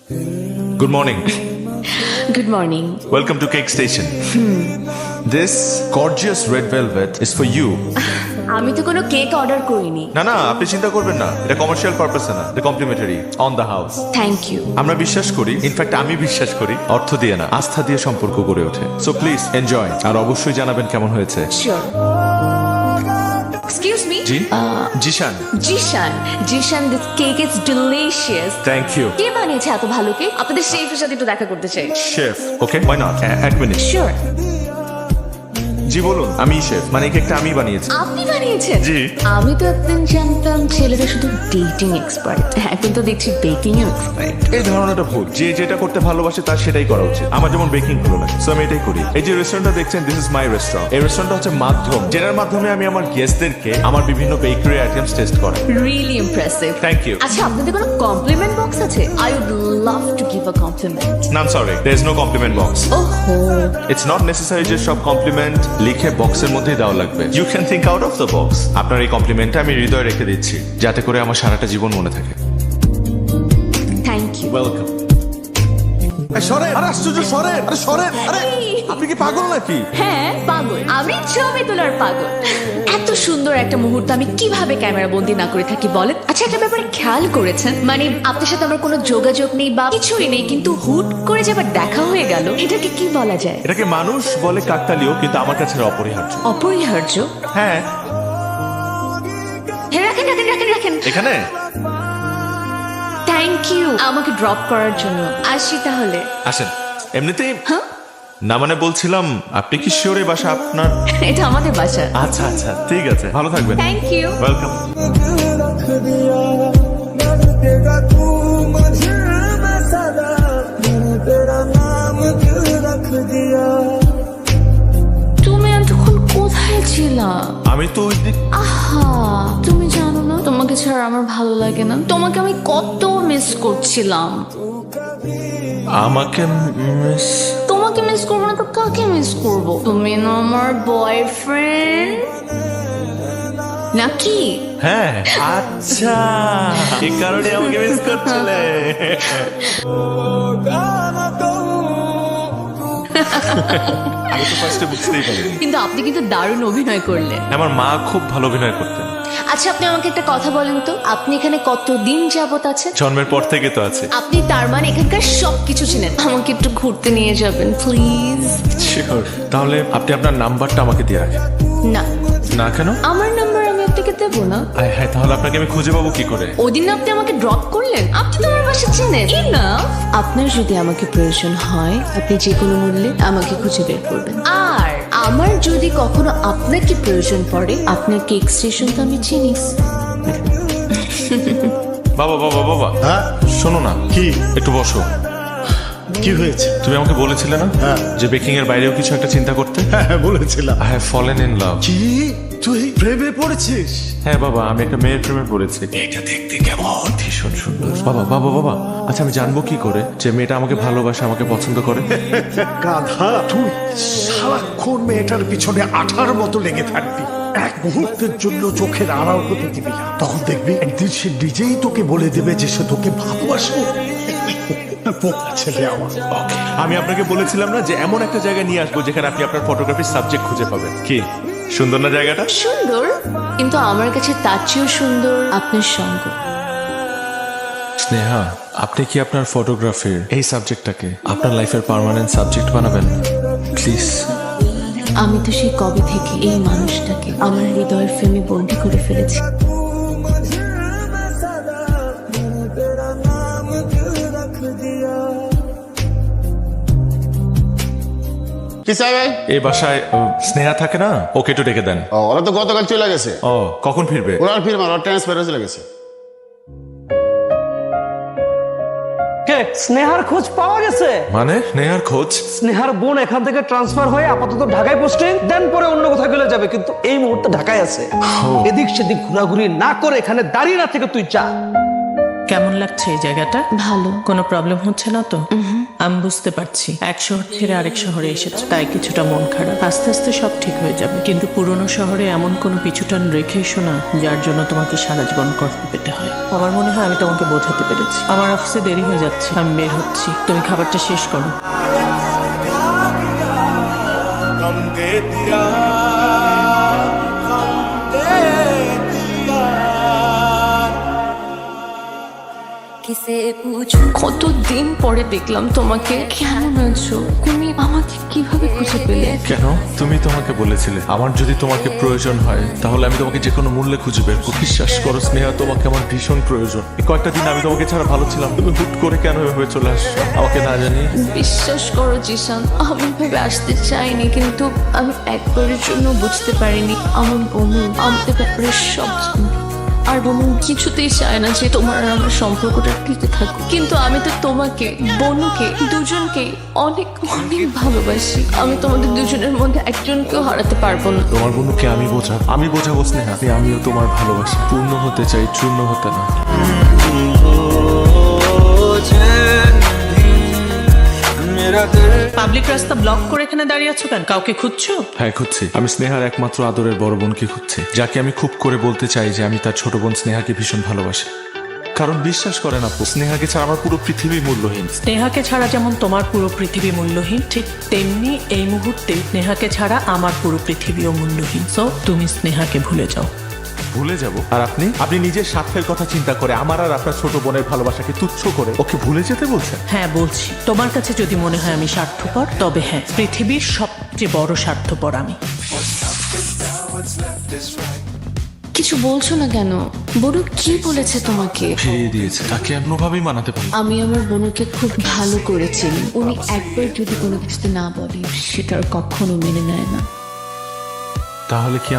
Good morning. Good morning. Welcome to Cake Station. This gorgeous red velvet is for you. আমি তো কোনো cake order করিনি। না না, আপনি চিন্তা করবেন না, এটা কমার্শিয়াল পারপাসে না, এটা complimentary on the house. Thank you. আমরা বিশ্বাস করি, ইনফ্যাক্ট আমি বিশ্বাস করি, অর্থ দিয়ে না আস্থা দিয়ে সম্পর্ক গড়ে ওঠে। সো প্লিজ এনজয়, আর অবশ্যই জানাবেন কেমন হয়েছে। শিওর। Excuse me. জি Zeeshan. Zeeshan this cake is delicious. Thank you. কে বানিয়েছে এত ভালো কেক? আপনাদের শেফের সাথে একটু দেখা করতে চাই। Chef, okay, why not? এক মিনিট। শিওর। জি বলুন। আমি শেফ, মানে এই কেকটা আমি বানিয়েছি। আপনি বানিয়েছেন? জি। আমি তো একদিন জানতাম ছেলেরা শুধু ডেটিং এক্সপার্ট, এখন তো দেখছি বেকিং এক্সপার্ট। এই ধারণাটা ভুল। যে যেটা করতে ভালোবাসে তার সেটাই করা উচিত। আমার যেমন বেকিং ভালো লাগে, সো আমি এটাই করি। এই যে রেস্টুরেন্টটা দেখছেন, দিস ইজ মাই রেস্টুরেন্ট। এই রেস্টুরেন্টটা হচ্ছে মাধ্যম, যেটার মাধ্যমে আমি আমার গেস্টদেরকে আমার বিভিন্ন বেকারি আইটেমস টেস্ট করাই। Really impressive. Thank you. আচ্ছা, আপনাদের কোনো কমপ্লিমেন্ট বক্স আছে? I would love to give a compliment. না, I am sorry, there is no compliment box. ওহো। ইটস নট নেসেসারি যে সব কমপ্লিমেন্ট লিখে বক্সের মধ্যেই দেওয়া লাগবে। You can think out of the box. আপনার এই কমপ্লিমেন্টটা আমি হৃদয়ে রেখে দিচ্ছি, যাতে করে আমার সারাটা জীবন মনে থাকে। Thank you. ওয়েলকাম। সরেন, আরে আশ্চর্য, সরেন, আরে সরেন, আরে আপনি কি পাগল নাকি? হ্যাঁ পাগল, আমি ছবি তোলার পাগল। এত সুন্দর একটা মুহূর্ত আমি কিভাবে ক্যামেরা বন্দি না করে থাকি বলেন? আচ্ছা, একটা ব্যাপারে খেয়াল করেছেন, মানে আপনার সাথে আমার কোনো যোগাযোগ নেই বা কিছুই নেই, কিন্তু হুট করে যে আবার দেখা হয়ে গেল, এটাকে কি বলা যায়? এটাকে মানুষ বলে কাকতালীয়, কিন্তু আমার কাছে এটা অপরিহার্য। অপরিহার্য? হ্যাঁ। হ্যাঁ, রাখেন রাখেন রাখেন রাখেন। এখানে থ্যাংক ইউ আমাকে ড্রপ করার জন্য। আসি তাহলে। আসেন। এমনিতেই হ্যাঁ, না, মানে বলছিলাম, আপনি কি শিওর এই বাসা আপনার? এটা আমাদের বাসা। আচ্ছা আচ্ছা, ঠিক আছে, ভালো থাকবেন। Thank you. ওয়েলকাম। তুমি এতক্ষণ কোথায় ছিলা? আমি তো ওই দিক। আহা, তুমি জানো না তোমাকে ছাড়া আমার ভালো লাগে না। তোমাকে আমি কত মিস করছিলাম। আমাকে মিস? তোমাকে মিস করবো না তো কাকে মিস করব? তুমি না আমার বয়ফ্রেন্ড নাকি? হ্যাঁ। আচ্ছা, এই কারণে আমাকে মিস করছিলে। আমি তো ফার্স্টে বুঝতেই পারিনি। কিন্তু আপনি কিন্তু দারুণ অভিনয় করলেন। আমার মা খুব ভালো অভিনয় করতেন। আচ্ছা, আপনি আমাকে একটা কথা বলেন তো, আপনি এখানে কতদিন যাবত আছেন? জন্মের পর থেকে তো আছে। আপনি তার মানে এখানকার সবকিছু ছিলেন। আমাকে একটু ঘুরতে নিয়ে যাবেন প্লিজ। শিওর। তাহলে আপনি আপনার নাম্বারটা আমাকে দিয়ে রাখেন। না। না কেন? আমার নাম্বার আমি আপনাকে দেবো না। হ্যাঁ, তাহলে আপনাকে আমি খুঁজে পাবো কি করে? ওদিন আপনি আমাকে ড্রপ করলেন, আপনি তো আমার বাসা চেনেন। Enough. আপনার যদি আমাকে প্রয়োজন হয়, আপনি যে কোনো মূল্যে আমাকে খুঁজে বের করবেন। আর আমার যদি কখনো আপনাকে প্রয়োজন পড়ে, আপনার কেক স্টেশন তো আমি চিনি। বাবা বাবা বাবা, হ্যাঁ শোনো না। কি? একটু বসো। কি হয়েছে? তুমি আমাকে বলেছিলে না হ্যাঁ। যে বেকিং এর বাইরেও কিছু একটা চিন্তা করতে? হ্যাঁ বলেছিলাম। I have fallen in love. কি? তুই প্রেমে পড়েছিস? হ্যাঁ বাবা, আমি একটা মেয়ের প্রেমে পড়েছি। এটা দেখতে কেমন? ভীষণ সুন্দর। বাবা বাবা বাবা, আচ্ছা আমি জানবো কি করে যে মেয়েটা আমাকে ভালোবাসে, আমাকে পছন্দ করে? গাধা তুই, সারাক্ষণ মেয়েটার পিছনে আঠার মতো লেগে থাকবি, এক মুহূর্তের জন্য চোখের আড়াল হতে দিবি না। তখন দেখবি একদিন সে নিজেই তোকে বলে দেবে যে সে তোকে ভালোবাসে। বোকা ছেলে আমার। ওকে, আমি আপনাকে বলেছিলাম না যে এমন একটা জায়গায় নিয়ে আসবো যেখানে আপনি আপনার ফটোগ্রাফির সাবজেক্ট খুঁজে পাবেন। কি সুন্দর না জায়গাটা? সুন্দর, কিন্তু আমার কাছে তার চেয়েও সুন্দর আপনার সঙ্গ। স্নেহা, আপনি কি আপনার ফটোগ্রাফির এই সাবজেক্টটাকে আপনার লাইফের পার্মানেন্ট সাবজেক্ট বানাবেন প্লিজ? আমি তো সেই কবে থেকে এই মানুষটাকে আমার হৃদয়ের ফ্রেমে বন্দি করে ফেলেছি। কি চাই ভাই? এই বাসায় স্নেহা থাকে না, ওকে একটু ডেকে দেন। ও, ওরা তো গতকাল চলে গেছে। ও, কখন ফিরবে? ওরা আর ফিরবে না, ওরা ট্রান্সফার হয়ে চলে গেছে। কে? স্নেহার খোঁজ পাওয়া গেছে? মানে স্নেহার খোঁজ? স্নেহার বোন এখান থেকে ট্রান্সফার হয়ে আপাতত ঢাকায় পোস্টিং, দেন পরে অন্য কোথাও গেলে যাবে, কিন্তু এই মুহূর্তে ঢাকায় আছে। এদিক সেদিক ঘোরাঘুরি না করে এখানে দাঁড়িয়ে না থেকে তুই যা। কেমন লাগছে এই জায়গাটা? ভালো। কোনো প্রবলেম হচ্ছে না তো? আমি বুঝতে পারছি এক শহর ছেড়ে আরেক শহরে এসেছো, তাই কিছুটা মন খারাপ। আস্তে আস্তে সব ঠিক হয়ে যাবে, কিন্তু পুরনো শহরে এমন কোনো পিছুটান রেখে এসো না যার জন্য তোমাকে সারা জীবন কষ্ট পেতে হয়। আমার মনে হয় আমি তোমাকে বোঝাতে পেরেছি। আমার অফিসে দেরি হয়ে যাচ্ছে, আমি বের হচ্ছি, তুমি খাবারটা শেষ করো। কতদিন পরে দেখলাম তোমাকে। কেমন আছো তুমি? আমাকে কিভাবে খুঁজে পেলে? কেন? তুমি তোমাকে বলেছিলে আমার যদি তোমাকে প্রয়োজন হয় তাহলে আমি তোমাকে যে কোনো মূল্যে খুঁজে বের করব। বিশ্বাস করো স্নেহা, তোমাকে আমার ভীষণ প্রয়োজন। এই কয়েকটা দিন আমি তোমাকে ছাড়া ভালো ছিলাম, তুমি হুট করে কেন এভাবে চলে আসছো আমাকে না জানিয়ে? বিশ্বাস করো জিশান, আমি ভেবে আসতে চাইনি, কিন্তু আমি একবারের জন্য বুঝতে পারিনি আমার বোনু আমাদের ব্যাপারে সব জানে। আর বোনু কিছুতেই চায় না যে তোমার আর আমার সম্পর্কটা টিকে থাকুক, কিন্তু আমি তো তোমাকে বোনুকে দুজনকে অনেক অনেক ভালোবাসি। আমি তোমাদের দুজনের মধ্যে একজনকেও হারাতে পারবো না। তোমার বন্ধুকে আমি বোঝাবো স্নেহা, আমিও তোমার ভালোবাসি পূর্ণ হতে চাই, চূর্ণ হতে না। পাবলিক রাস্তা ব্লক করে এখানে দাঁড়িয়ে আছো কেন? কাউকে খুঁজছো? হ্যাঁ খুঁজছি, আমি স্নেহার একমাত্র আদরের বড় বোনকে খুঁজছি, যাকে আমি খুব করে বলতে চাই যে আমি তার ছোট বোন স্নেহাকে ভীষণ ভালোবাসি। কারণ বিশ্বাস করেন আপু, স্নেহাকে ছাড়া আমার পুরো পৃথিবী মূল্যহীন। স্নেহাকে ছাড়া যেমন তোমার পুরো পৃথিবী মূল্যহীন, ঠিক তেমনি এই মুহূর্তে স্নেহাকে ছাড়া আমার পুরো পৃথিবীও মূল্যহীন। সো তুমি স্নেহাকে ভুলে যাও। ভুলে যাব? আর আপনি নিজের স্বার্থের কথা চিন্তা করে আমার আর আপনার ছোট বোনের ভালোবাসাকে তুচ্ছ করে ওকে ভুলে যেতে বলছেন? হ্যাঁ বলছি, তোমার কাছে যদি মনে হয় আমি স্বার্থপর, তবে হ্যাঁ, পৃথিবীর সবচেয়ে বড় স্বার্থপর আমি। কিছু বলছো না কেন? বনু কি বলেছে তোমাকে? ফিরিয়ে দিয়েছে, তাকে কোনোভাবেই মানাতে পারি। আমি আমার বোনকে খুব ভালো করেছি। উনি একবার যদি কোনো কিছুতে না বলে সেটা আর কখনো মেনে নেয় না। তাহলে কি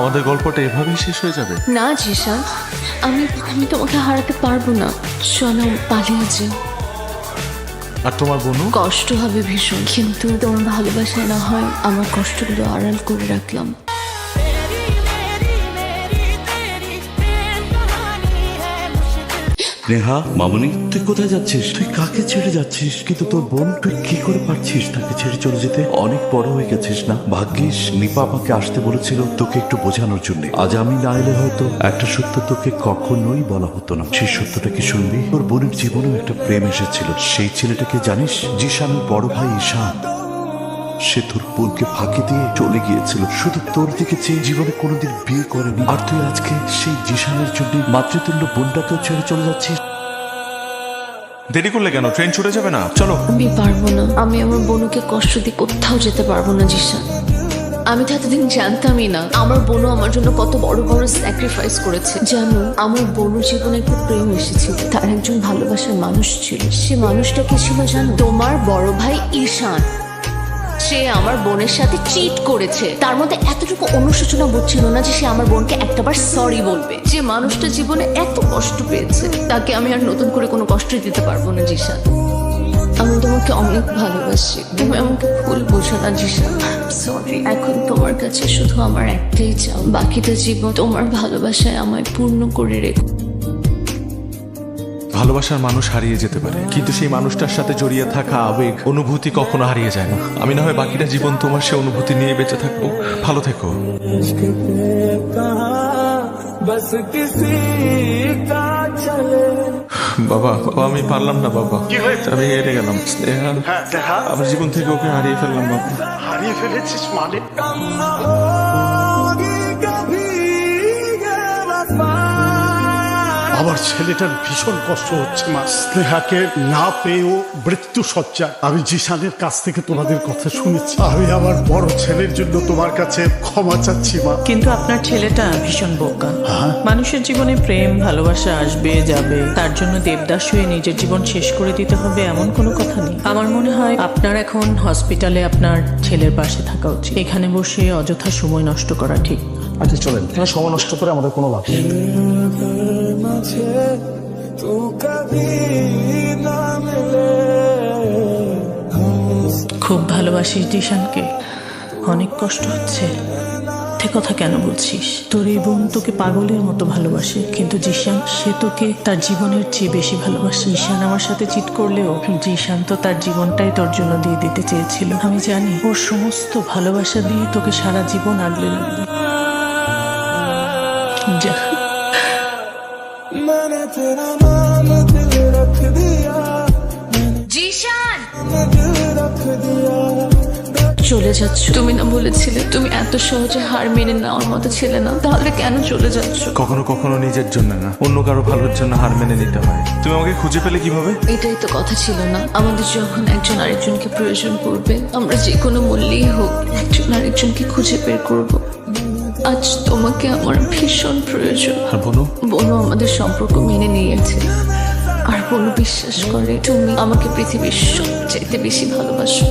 আমাদের গল্পটা এভাবেই শেষ হয়ে যাবে? না জিশান, আমি তোমাকে হারাতে পারবো না। চলো পালিয়ে যে। আর তোমার বোনও? কষ্ট হবে ভীষণ, কিন্তু তোমার ভালোবাসা না হয় আমার কষ্টগুলো আড়াল করে রাখলাম। নেহা, মামুনি, তুই কোথায় যাচ্ছিস? তুই কাকে ছেড়ে যাচ্ছিস? কিন্তু তোর বোন, তুই কি করে পারছিস তাকে ছেড়ে চলে যেতে? অনেক বড় হয়ে গেছিস না? ভাগ্যিস নিপা আমাকে আসতে বলেছিল তোকে একটু বোঝানোর জন্য। আজ আমি না এলে হয়তো একটা সত্য তোকে কখনোই বলা হতো না। সেই সত্যটা কি শুনবি? তোর বোনের জীবনেও একটা প্রেম এসেছিল। সেই ছেলেটাকে জানিস? জিশানের বড় ভাই ঈশান। সে তোর বোনকে ফাঁকি দিয়ে চলে গিয়েছিল, শুধু তোর দিকে চেয়ে। জীবনে কোনোদিন বিয়ে করেনি। আর তুই আজকে সেই জিশানের জন্য মাতৃতুল্য বোনটাকেও ছেড়ে চলে যাচ্ছিস। দেরি করলে কেন? ট্রেন ছুটে যাবে না? চলো। আমি পারবো না, আমি আমার বোনকে কষ্ট দিয়ে কোথাও যেতে পারবো না জিশান। আমি তো এতদিন জানতামই না আমার বোনও আমার জন্য কত বড় বড় স্যাক্রিফাইস করেছে। জানো, আমার বোনের জীবনে একটা প্রেম এসেছিল, তার একজন ভালোবাসার মানুষ ছিল। সে মানুষটা কি ছিল জানো? তোমার বড় ভাই ঈশান। সে আমার বোনের সাথে চিট করেছে। তার মধ্যে এতটুকু অনুশোচনা বোধ ছিল না যে সে আমার বোনকে একটাবার সরি বলবে। যে মানুষটা জীবনে এত কষ্ট পেয়েছে, তাকে আমি আর নতুন করে কোনো কষ্ট দিতে পারবো না জিশান। আমি তোমাকে অনেক ভালোবাসি, তুমি আমাকে ভুল বোঝো না জিশান। সরি। এখন তোমার কাছে শুধু আমার একটাই চাও, বাকিটা জীবন তোমার ভালোবাসায় আমায় পূর্ণ করে রেখো। ভালোবাসার মানুষ হারিয়ে যেতে পারে, কিন্তু সেই মানুষটার সাথে জড়িয়ে থাকা আবেগ, অনুভূতি কখনো হারিয়ে যায় না। আমি না হয় বাকিটা জীবন তোমার সে অনুভূতি নিয়ে বেঁচে থাকবো। ভালো থেকো। বাবা, আমি পারলাম না বাবা। আমি হেরে গেলাম। স্নেহা, আমার জীবন থেকে ওকে হারিয়ে ফেললাম বাবা। হারিয়ে ফেলেছিস মানে? আমার ছেলেটার ভীষণ কষ্ট হচ্ছে মা। স্নেহাকে না পেয়েও মৃত্যু সজ্জায়। আমি জিশানের কাছ থেকে তোমাদের কথা শুনেছি। আমি আমার বড় ছেলের জন্য তোমার কাছে ক্ষমা চাচ্ছি মা। কিন্তু আপনার ছেলেটা ভীষণ বোকা। মানুষের জীবনে প্রেম ভালোবাসা আসবে যাবে, তার জন্য দেবদাস হয়ে নিজের জীবন শেষ করে দিতে হবে এমন কোনো কথা নেই। আমার মনে হয় আপনার এখন হসপিটালে আপনার ছেলের পাশে থাকা উচিত। এখানে বসে অযথা সময় নষ্ট করা ঠিক। আচ্ছা চলেন, এখানে সময় নষ্ট করে আমাদের কোনো লাভ নেই। খুব ভালোবাসিস জিশানকে? অনেক কষ্ট হচ্ছে? মিথ্যে কথা কেন বলছিস? তোর এই বোন তোকে পাগলের মতো ভালোবাসে, কিন্তু জিশান সে তোকে তার জীবনের চেয়ে বেশি ভালোবাসে। জিশান আমার সাথে চিট করলেও জিশান তো তার জীবনটাই তোর জন্য দিয়ে দিতে চেয়েছিল। আমি জানি ওর সমস্ত ভালোবাসা দিয়ে তোকে সারা জীবন আগলে রাখবে। যা। জিশান চলে যাচ্ছ? তুমি না বলেছিলে তুমি এত সহজে হার মেনে নেওয়ার মতো ছেলে না, তাহলে কেন চলে যাচ্ছ? কখনো কখনো নিজের জন্য না, অন্য কারো ভালোর জন্য হার মেনে নিতে হয়। তুমি আমাকে খুঁজে পেলে কিভাবে? এটাই তো কথা ছিল না, আমাদের যখন একজন আরেকজনকে প্রয়োজন পড়বে আমরা যে কোনো মূল্যেই হোক একজন আরেকজনকে খুঁজে বের করব। আজ তোমাকে আমার ভীষণ প্রয়োজন। আর বনু? বনু আমাদের সম্পর্ক মেনে নিয়েছে, আর বনু বিশ্বাস করে তুমি আমাকে পৃথিবীর সবচাইতে বেশি ভালোবাসো।